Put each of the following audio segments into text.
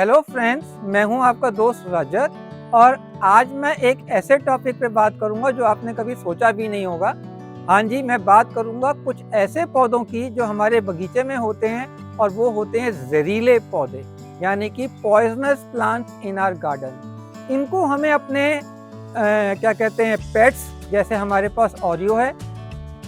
Hello friends, मैं हूं आपका दोस्त रजत और आज मैं एक ऐसे टॉपिक पे बात करूंगा जो आपने कभी सोचा भी नहीं होगा। हाँ जी, मैं बात करूंगा कुछ ऐसे पौधों की जो हमारे बगीचे में होते हैं और वो होते हैं जहरीले पौधे, यानी कि poisonous plants in our garden. इनको हमें अपने क्या कहते हैं पेट्स, जैसे हमारे पास ओरियो है,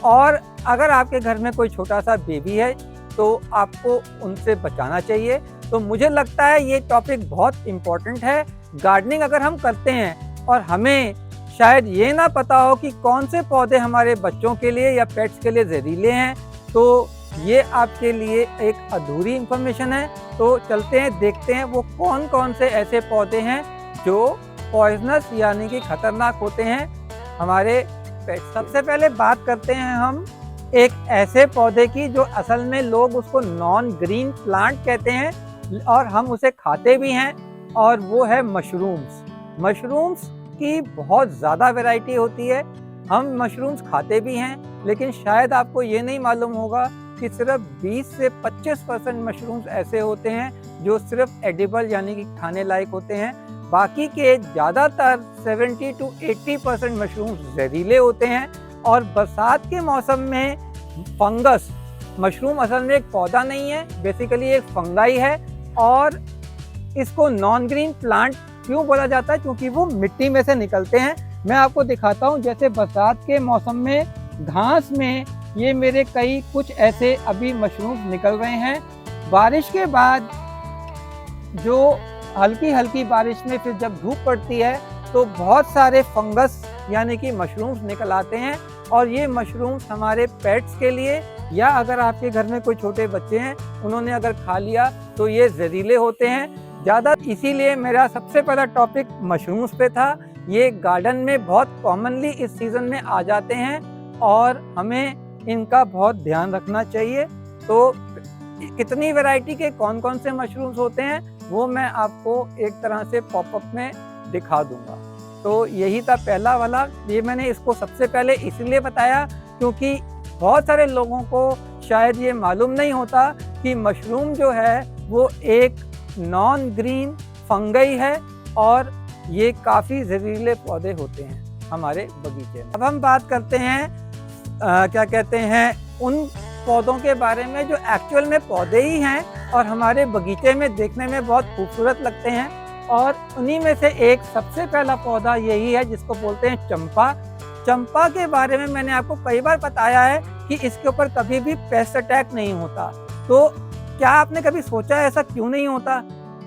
और अगर आपके घर में कोई छोटा सा बेबी है तो आपको उनसे बचाना चाहिए। तो मुझे लगता है ये टॉपिक बहुत इम्पोर्टेंट है। गार्डनिंग अगर हम करते हैं और हमें शायद ये ना पता हो कि कौन से पौधे हमारे बच्चों के लिए या पेट्स के लिए जहरीले हैं, तो ये आपके लिए एक अधूरी इंफॉर्मेशन है। तो चलते हैं, देखते हैं वो कौन कौन से ऐसे पौधे हैं जो पॉइजनस यानी कि खतरनाक होते हैं हमारे पेट्स। सबसे पहले बात करते हैं हम एक ऐसे पौधे की जो असल में लोग उसको नॉन ग्रीन प्लांट कहते हैं और हम उसे खाते भी हैं, और वो है मशरूम्स। मशरूम्स की बहुत ज़्यादा वैरायटी होती है। हम मशरूम्स खाते भी हैं, लेकिन शायद आपको ये नहीं मालूम होगा कि सिर्फ 20 से 25% मशरूम्स ऐसे होते हैं जो सिर्फ एडिबल यानी कि खाने लायक होते हैं। बाकी के ज़्यादातर 70 to 80% मशरूम्स जहरीले होते हैं। और बरसात के मौसम में फंगस, मशरूम असल में एक पौधा नहीं है, बेसिकली एक फंगाई है, और इसको नॉन ग्रीन प्लांट क्यों बोला जाता है? क्योंकि वो मिट्टी में से निकलते हैं। मैं आपको दिखाता हूँ, जैसे बरसात के मौसम में घास में ये मेरे कुछ ऐसे अभी मशरूम निकल रहे हैं। बारिश के बाद जो हल्की हल्की बारिश में फिर जब धूप पड़ती है तो बहुत सारे फंगस यानी कि मशरूम्स निकल आते हैं, और ये मशरूम्स हमारे पेट्स के लिए, या अगर आपके घर में कोई छोटे बच्चे हैं उन्होंने अगर खा लिया तो ये जहरीले होते हैं ज़्यादा। इसीलिए मेरा सबसे पहला टॉपिक मशरूम्स पे था। ये गार्डन में बहुत कॉमनली इस सीज़न में आ जाते हैं और हमें इनका बहुत ध्यान रखना चाहिए। तो कितनी वैरायटी के कौन कौन से मशरूम्स होते हैं वो मैं आपको एक तरह से पॉपअप में दिखा दूंगा। तो यही था पहला वाला। ये मैंने इसको सबसे पहले इसलिए बताया क्योंकि बहुत सारे लोगों को शायद ये मालूम नहीं होता कि मशरूम जो है वो एक नॉन ग्रीन फंगई है और ये काफ़ी जहरीले पौधे होते हैं हमारे बगीचे में। अब हम बात करते हैं क्या कहते हैं उन पौधों के बारे में जो एक्चुअल में पौधे ही हैं और हमारे बगीचे में देखने में बहुत खूबसूरत लगते हैं। और उन्हीं में से एक सबसे पहला पौधा यही है जिसको बोलते हैं चंपा। चंपा के बारे में मैंने आपको कई बार बताया है कि इसके ऊपर कभी भी पेस्ट अटैक नहीं होता। तो क्या आपने कभी सोचा ऐसा क्यों नहीं होता?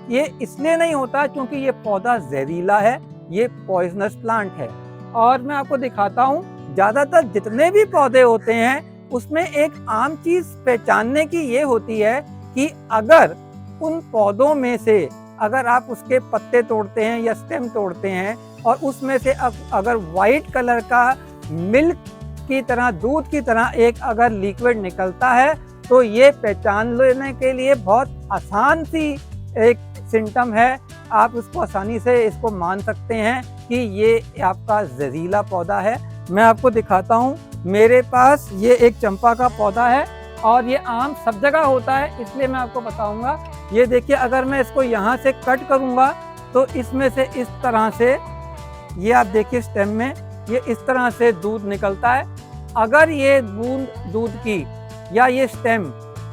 ये इसलिए नहीं होता क्योंकि ये पौधा जहरीला है, ये पॉइजनस प्लांट है। और मैं आपको दिखाता हूँ, ज़्यादातर जितने भी पौधे होते हैं उसमें एक आम चीज़ पहचानने की ये होती है कि अगर उन पौधों में से अगर आप उसके पत्ते तोड़ते हैं या स्टेम तोड़ते हैं और उसमें से अगर वाइट कलर का मिल्क की तरह, दूध की तरह एक अगर लिक्विड निकलता है तो ये पहचान लेने के लिए बहुत आसान सी एक सिम्टम है। आप उसको आसानी से इसको मान सकते हैं कि ये आपका जहरीला पौधा है। मैं आपको दिखाता हूँ, मेरे पास ये एक चंपा का पौधा है और ये आम सब जगह होता है, इसलिए मैं आपको बताऊंगा। ये देखिए, अगर मैं इसको यहाँ से कट करूँगा तो इसमें से इस तरह से, ये आप देखिए स्टेम में ये इस तरह से दूध निकलता है। अगर ये बूंद दूध की या ये स्टेम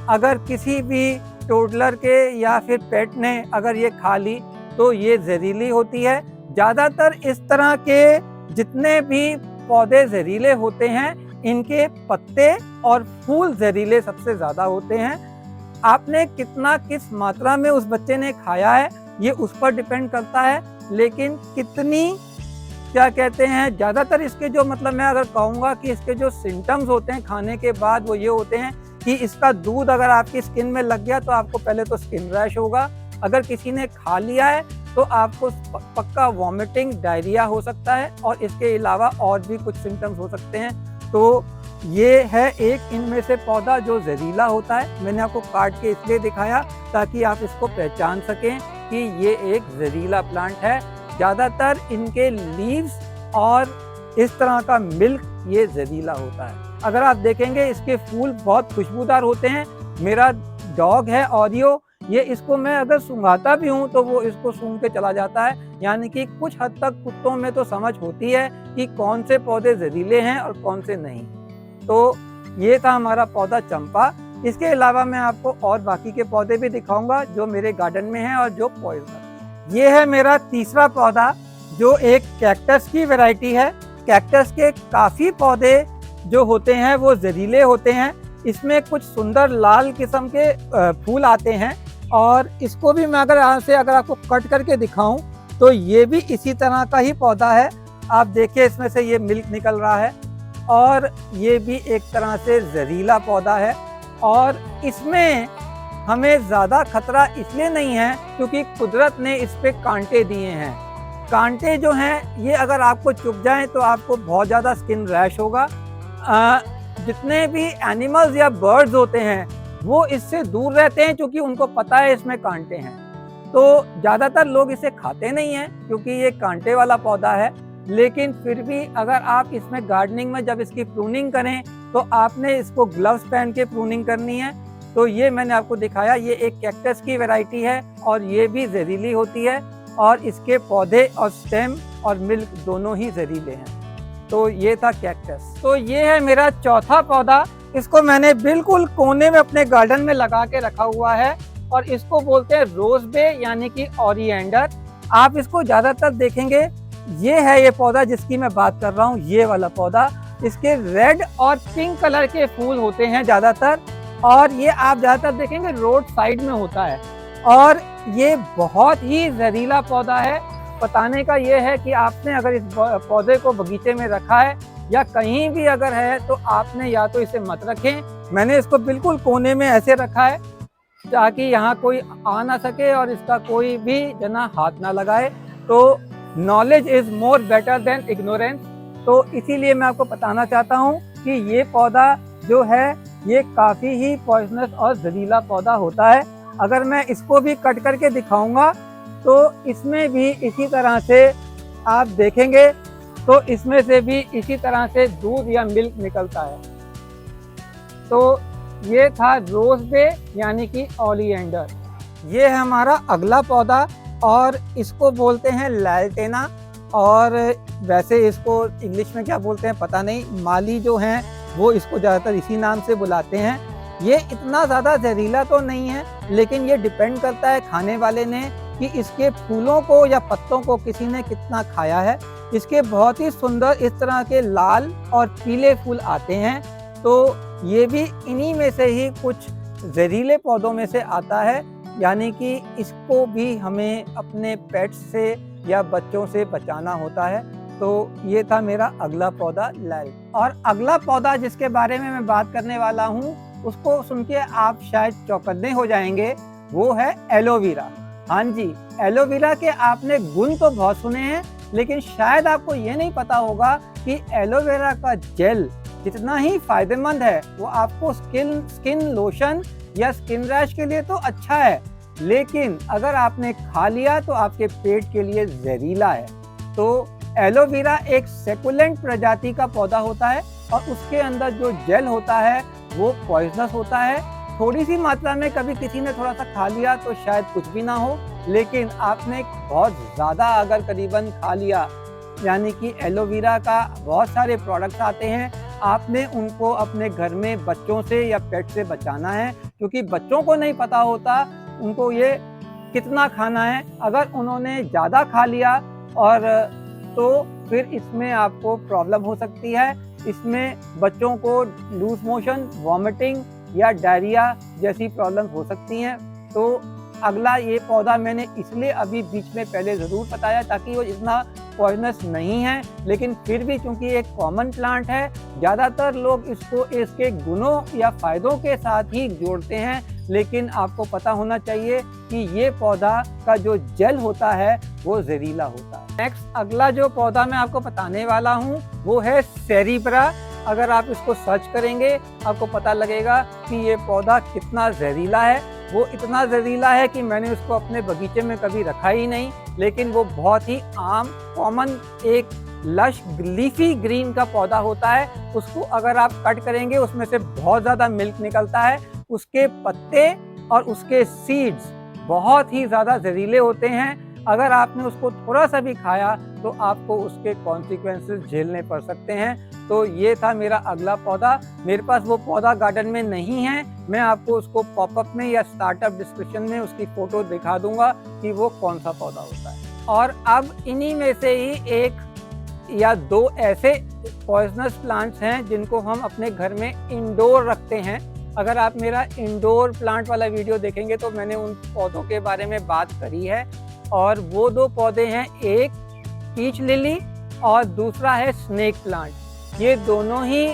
अगर किसी भी टोडलर के या फिर पेट ने अगर ये खा ली तो ये जहरीली होती है। ज़्यादातर इस तरह के जितने भी पौधे जहरीले होते हैं इनके पत्ते और फूल जहरीले सबसे ज़्यादा होते हैं। आपने कितना, किस मात्रा में उस बच्चे ने खाया है ये उस पर डिपेंड करता है, लेकिन कितनी क्या कहते हैं ज़्यादातर इसके जो, मतलब मैं अगर कहूँगा कि इसके जो सिम्टम्स होते हैं खाने के बाद वो ये होते हैं कि इसका दूध अगर आपकी स्किन में लग गया तो आपको पहले तो स्किन रैश होगा। अगर किसी ने खा लिया है तो आपको पक्का वॉमिटिंग, डायरिया हो सकता है, और इसके अलावा और भी कुछ सिम्टम्स हो सकते हैं। तो ये है एक इनमें से पौधा जो जहरीला होता है। मैंने आपको काट के इसलिए दिखाया ताकि आप इसको पहचान सकें कि ये एक जहरीला प्लांट है। ज़्यादातर इनके लीव्स और इस तरह का मिल्क ये जहरीला होता है। अगर आप देखेंगे इसके फूल बहुत खुशबूदार होते हैं। मेरा डॉग है ओरियो, ये इसको मैं अगर सूंघाता भी हूँ तो वो इसको सूंघ के चला जाता है। यानी कि कुछ हद तक कुत्तों में तो समझ होती है कि कौन से पौधे जहरीले हैं और कौन से नहीं। तो ये था हमारा पौधा चंपा। इसके अलावा मैं आपको और बाकी के पौधे भी दिखाऊंगा जो मेरे गार्डन में हैं और जो पॉइजनस। ये है मेरा तीसरा पौधा जो एक कैक्टस की वैरायटी है। कैक्टस के काफ़ी पौधे जो होते हैं वो जहरीले होते हैं। इसमें कुछ सुंदर लाल किस्म के फूल आते हैं और इसको भी मैं अगर आपको कट करके दिखाऊं तो ये भी इसी तरह का ही पौधा है। आप देखिए इसमें से ये मिल्क निकल रहा है और ये भी एक तरह से जहरीला पौधा है। और इसमें हमें ज़्यादा खतरा इसलिए नहीं है क्योंकि कुदरत ने इस पे कांटे दिए हैं। कांटे जो हैं ये अगर आपको चुभ जाएं तो आपको बहुत ज़्यादा स्किन रैश होगा। जितने भी एनिमल्स या बर्ड्स होते हैं वो इससे दूर रहते हैं क्योंकि उनको पता है इसमें कांटे हैं। तो ज़्यादातर लोग इसे खाते नहीं हैं क्योंकि ये कांटे वाला पौधा है। लेकिन फिर भी अगर आप इसमें गार्डनिंग में जब इसकी प्रूनिंग करें तो आपने इसको ग्लव्स पहन के प्रूनिंग करनी है। तो ये मैंने आपको दिखाया, ये एक कैक्टस की वैरायटी है और ये भी जहरीली होती है और इसके पौधे और स्टेम और मिल्क दोनों ही जहरीले हैं। तो ये था कैक्टस। तो ये है मेरा चौथा पौधा। इसको मैंने बिल्कुल कोने में अपने गार्डन में लगा के रखा हुआ है और इसको बोलते हैं रोज बे यानी कि ओरिएंडर। आप इसको ज़्यादातर देखेंगे, ये है ये पौधा जिसकी मैं बात कर रहा हूँ, ये वाला पौधा। इसके रेड और पिंक कलर के फूल होते हैं ज़्यादातर और ये आप ज़्यादातर देखेंगे रोड साइड में होता है और ये बहुत ही जहरीला पौधा है। बताने का ये है कि आपने अगर इस पौधे को बगीचे में रखा है या कहीं भी अगर है तो आपने या तो इसे मत रखें। मैंने इसको बिल्कुल कोने में ऐसे रखा है ताकि यहाँ कोई आ ना सके और इसका कोई भी जना हाथ ना लगाए। तो knowledge is more better than ignorance. तो इसीलिए मैं आपको बताना चाहता हूँ कि ये पौधा जो है ये काफ़ी ही पॉइजनस और जहरीला पौधा होता है। अगर मैं इसको भी कट करके दिखाऊंगा तो इसमें भी इसी तरह से आप देखेंगे तो इसमें से भी इसी तरह से दूध या मिल्क निकलता है। तो ये था रोज बे यानी कि ओलिएंडर। ये है हमारा अगला पौधा और इसको बोलते हैं लैल्टेना और वैसे इसको इंग्लिश में क्या बोलते हैं पता नहीं। माली जो हैं वो इसको ज़्यादातर इसी नाम से बुलाते हैं। ये इतना ज़्यादा जहरीला तो नहीं है लेकिन ये डिपेंड करता है खाने वाले ने कि इसके फूलों को या पत्तों को किसी ने कितना खाया है। इसके बहुत ही सुंदर इस तरह के लाल और पीले फूल आते हैं। तो ये भी इन्हीं में से ही कुछ जहरीले पौधों में से आता है। यानी कि इसको भी हमें अपने पेट्स से या बच्चों से बचाना होता है। तो ये था मेरा अगला पौधा लैल। और अगला पौधा जिसके बारे में मैं बात करने वाला हूँ उसको सुन के आप शायद चौकन्ने हो जाएंगे, वो है एलोवेरा। हाँ जी, एलोवेरा के आपने गुण तो बहुत सुने हैं लेकिन शायद आपको ये नहीं पता होगा कि एलोवेरा का जेल जितना ही फायदेमंद है वो आपको स्किन लोशन या स्किन रैश के लिए तो अच्छा है, लेकिन अगर आपने खा लिया तो आपके पेट के लिए जहरीला है। तो एलोवेरा एक सेकुलेंट प्रजाति का पौधा होता है और उसके अंदर जो जेल होता है वो पॉइजनस होता है। थोड़ी सी मात्रा में कभी किसी ने थोड़ा सा खा लिया तो शायद कुछ भी ना हो, लेकिन आपने बहुत ज़्यादा अगर करीबन खा लिया, यानी कि एलोवेरा का बहुत सारे प्रोडक्ट्स आते हैं, आपने उनको अपने घर में बच्चों से या पेट से बचाना है क्योंकि बच्चों को नहीं पता होता उनको ये कितना खाना है। अगर उन्होंने ज़्यादा खा लिया और तो फिर इसमें आपको प्रॉब्लम हो सकती है। इसमें बच्चों को लूज मोशन, वॉमिटिंग या डायरिया जैसी प्रॉब्लम हो सकती हैं। तो अगला ये पौधा मैंने इसलिए अभी बीच में पहले ज़रूर बताया ताकि वो इतना पॉइजनस नहीं है, लेकिन फिर भी चूंकि एक कॉमन प्लांट है, ज़्यादातर लोग इसको इसके गुणों या फ़ायदों के साथ ही जोड़ते हैं। लेकिन आपको पता होना चाहिए कि ये पौधा का जो जेल होता है वो जहरीला होता है। नेक्स्ट अगला जो पौधा मैं आपको बताने वाला हूँ वो है सेरिब्रा। अगर आप इसको सर्च करेंगे आपको पता लगेगा कि ये पौधा कितना जहरीला है। वो इतना जहरीला है कि मैंने उसको अपने बगीचे में कभी रखा ही नहीं, लेकिन वो बहुत ही आम कॉमन एक लश लीफी ग्रीन का पौधा होता है। उसको अगर आप कट करेंगे उसमें से बहुत ज़्यादा मिल्क निकलता है। उसके पत्ते और उसके सीड्स बहुत ही ज़्यादा जहरीले होते हैं। अगर आपने उसको थोड़ा सा भी खाया तो आपको उसके कॉन्सिक्वेंसेस झेलने पड़ सकते हैं। तो ये था मेरा अगला पौधा। मेरे पास वो पौधा गार्डन में नहीं है, मैं आपको उसको पॉपअप में या स्टार्टअप डिस्क्रिप्शन में उसकी फ़ोटो दिखा दूंगा कि वो कौन सा पौधा होता है। और अब इन्हीं में से ही एक या दो ऐसे पॉइजनस प्लांट्स हैं जिनको हम अपने घर में इंडोर रखते हैं। अगर आप मेरा इंडोर प्लांट वाला वीडियो देखेंगे तो मैंने उन पौधों के बारे में बात करी है। और वो दो पौधे हैं, एक पीच लिली और दूसरा है स्नेक प्लांट। ये दोनों ही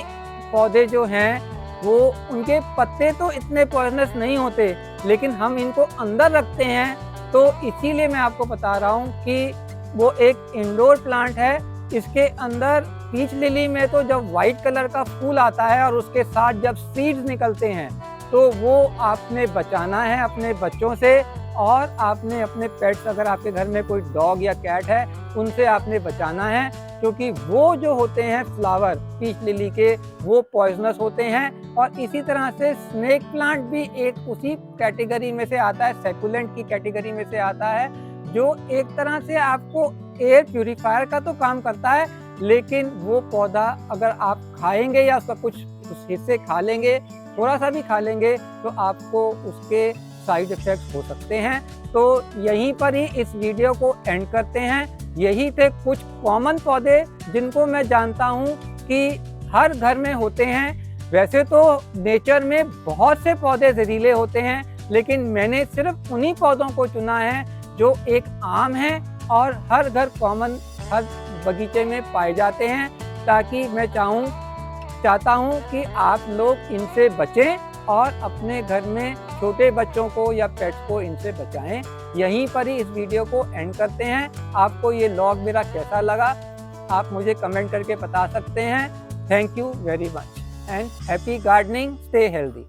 पौधे जो हैं वो उनके पत्ते तो इतने पॉइजनस नहीं होते, लेकिन हम इनको अंदर रखते हैं तो इसीलिए मैं आपको बता रहा हूँ कि वो एक इंडोर प्लांट है। इसके अंदर पीच लिली में तो जब वाइट कलर का फूल आता है और उसके साथ जब सीड्स निकलते हैं तो वो आपने बचाना है अपने बच्चों से, और आपने अपने पेट्स, अगर आपके घर में कोई डॉग या कैट है, उनसे आपने बचाना है, क्योंकि वो जो होते हैं फ्लावर पीच लिली के वो पॉइजनस होते हैं। और इसी तरह से स्नेक प्लांट भी एक उसी कैटेगरी में से आता है, सैकुलेंट की कैटेगरी में से आता है, जो एक तरह से आपको एयर प्यूरिफायर का तो काम करता है, लेकिन वो पौधा अगर आप खाएंगे या उसका कुछ हिस्से खा लेंगे, थोड़ा सा भी खा लेंगे, तो आपको उसके साइड इफेक्ट्स हो सकते हैं। तो यहीं पर ही इस वीडियो को एंड करते हैं। यही थे कुछ कॉमन पौधे जिनको मैं जानता हूँ कि हर घर में होते हैं। वैसे तो नेचर में बहुत से पौधे जहरीले होते हैं, लेकिन मैंने सिर्फ उन्हीं पौधों को चुना है जो एक आम है और हर घर कॉमन, हर बगीचे में पाए जाते हैं, ताकि मैं चाहता हूँ कि आप लोग इनसे बचें और अपने घर में छोटे बच्चों को या पेट्स को इनसे बचाएं। यहीं पर ही इस वीडियो को एंड करते हैं। आपको ये व्लॉग मेरा कैसा लगा आप मुझे कमेंट करके बता सकते हैं। Thank you very much and happy gardening, stay healthy.